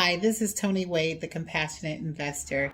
Hi, this is Toni Wade, the Compassionate Investor.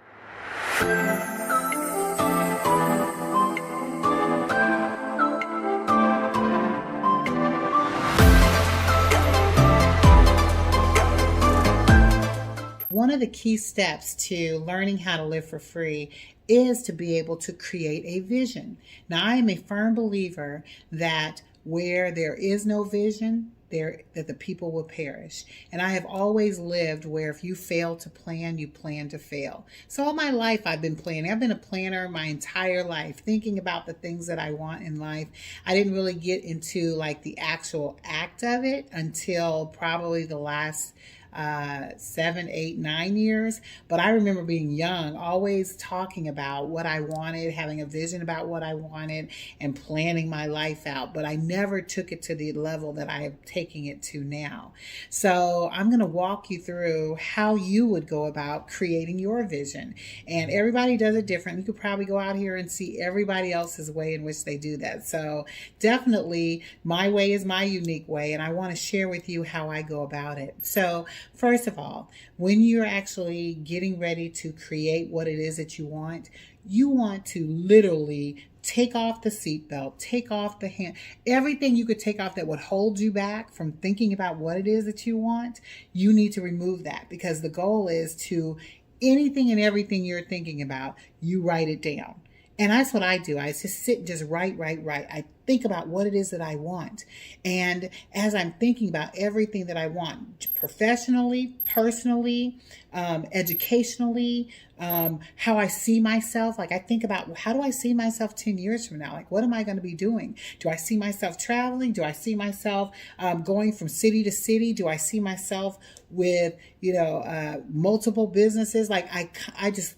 One of the key steps to learning how to live for free is to be able to create a vision. Now, I am a firm believer that where there is no vision, that the people will perish. And I have always lived where if you fail to plan, you plan to fail. So all my life I've been planning. I've been a planner my entire life, thinking about the things that I want in life. I didn't really get into like the actual act of it until probably the last 7, 8, 9 years. But I remember being young, always talking about what I wanted, having a vision about what I wanted, and planning my life out. But I never took it to the level that I am taking it to now. So I'm going to walk you through how you would go about creating your vision. And everybody does it different. You could probably go out here and see everybody else's way in which they do that. So definitely my way is my unique way, and I want to share with you how I go about it. So first of all, when you're actually getting ready to create what it is that you want to literally take off the seatbelt, take off the hand, everything you could take off that would hold you back from thinking about what it is that you want. You need to remove that, because the goal is to anything and everything you're thinking about, you write it down. And that's what I do. I just sit and just write. I think about what it is that I want. And as I'm thinking about everything that I want, professionally, personally, educationally, how I see myself, like I think about how do I see myself 10 years from now? Like, what am I going to be doing? Do I see myself traveling? Do I see myself going from city to city? Do I see myself with, multiple businesses? Like I just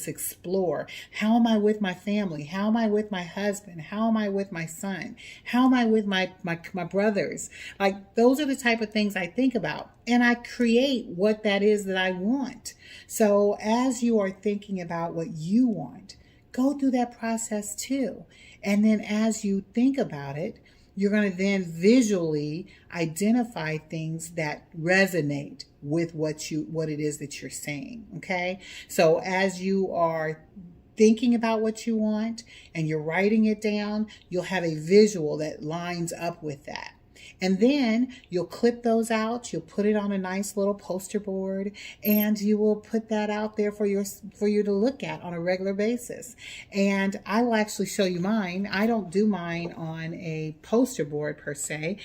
explore. How am I with my family? How am I with my husband? How am I with my son? How am I with my brothers? Like, those are the type of things I think about, and I create what that is that I want. So as you are thinking about what you want, go through that process too. And then as you think about it, you're going to then visually identify things that resonate with what it is that you're saying. Okay. So as you are thinking about what you want and you're writing it down, you'll have a visual that lines up with that. And then you'll clip those out, you'll put it on a nice little poster board, and you will put that out there for you to look at on a regular basis. And I will actually show you mine. I don't do mine on a poster board per se.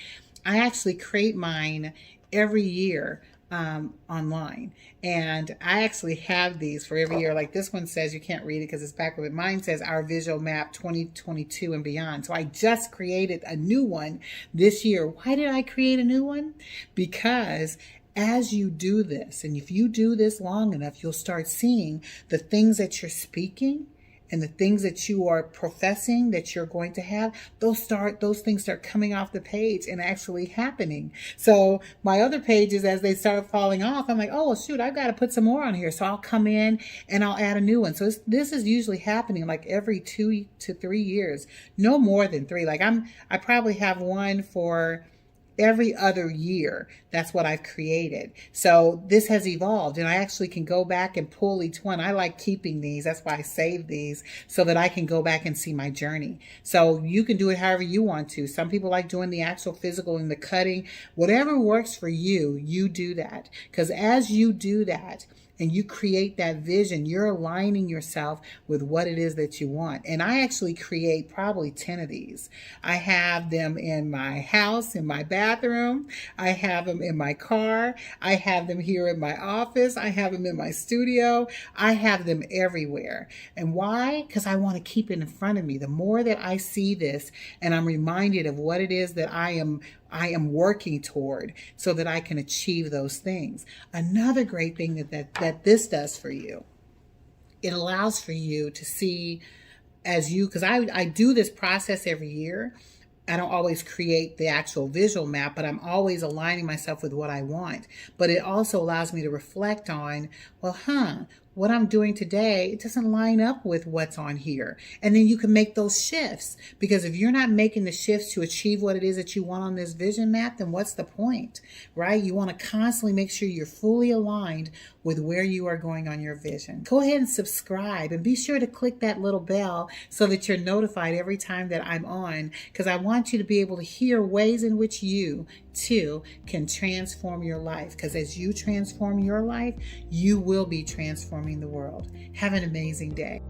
I actually create mine every year online, and I actually have these for every year. Like this one says, you can't read it because it's backward, but mine says our visual map 2022 and beyond. So I just created a new one this year. Why did I create a new one? Because as you do this, and if you do this long enough, you'll start seeing the things that you're speaking and the things that you are professing that you're going to have, those things start coming off the page and actually happening. So my other pages, as they start falling off, I'm like, oh, well, shoot, I've got to put some more on here. So I'll come in and I'll add a new one. So this is usually happening like every 2 to 3 years, no more than 3. Like I probably have one for every other year. That's what I've created. So this has evolved, and I actually can go back and pull each one. I like keeping these. That's why I save these, so that I can go back and see my journey. So you can do it however you want to. Some people like doing the actual physical and the cutting. Whatever works for you, you do that. Because as you do that, and you create that vision, you're aligning yourself with what it is that you want. And I actually create probably 10 of these. I have them in my house, in my bathroom. I have them in my car. I have them here in my office. I have them in my studio. I have them everywhere. And why? Because I want to keep it in front of me. The more that I see this and I'm reminded of what it is that I am working toward, so that I can achieve those things. Another great thing that this does for you, it allows for you to see because I do this process every year. I don't always create the actual visual map, but I'm always aligning myself with what I want. But it also allows me to reflect on, what I'm doing today, it doesn't line up with what's on here. And then you can make those shifts, because if you're not making the shifts to achieve what it is that you want on this vision map, then what's the point, right? You want to constantly make sure you're fully aligned with where you are going on your vision. Go ahead and subscribe, and be sure to click that little bell so that you're notified every time that I'm on, because I want you to be able to hear ways in which you too can transform your life, because as you transform your life, you will be transforming the world. Have an amazing day.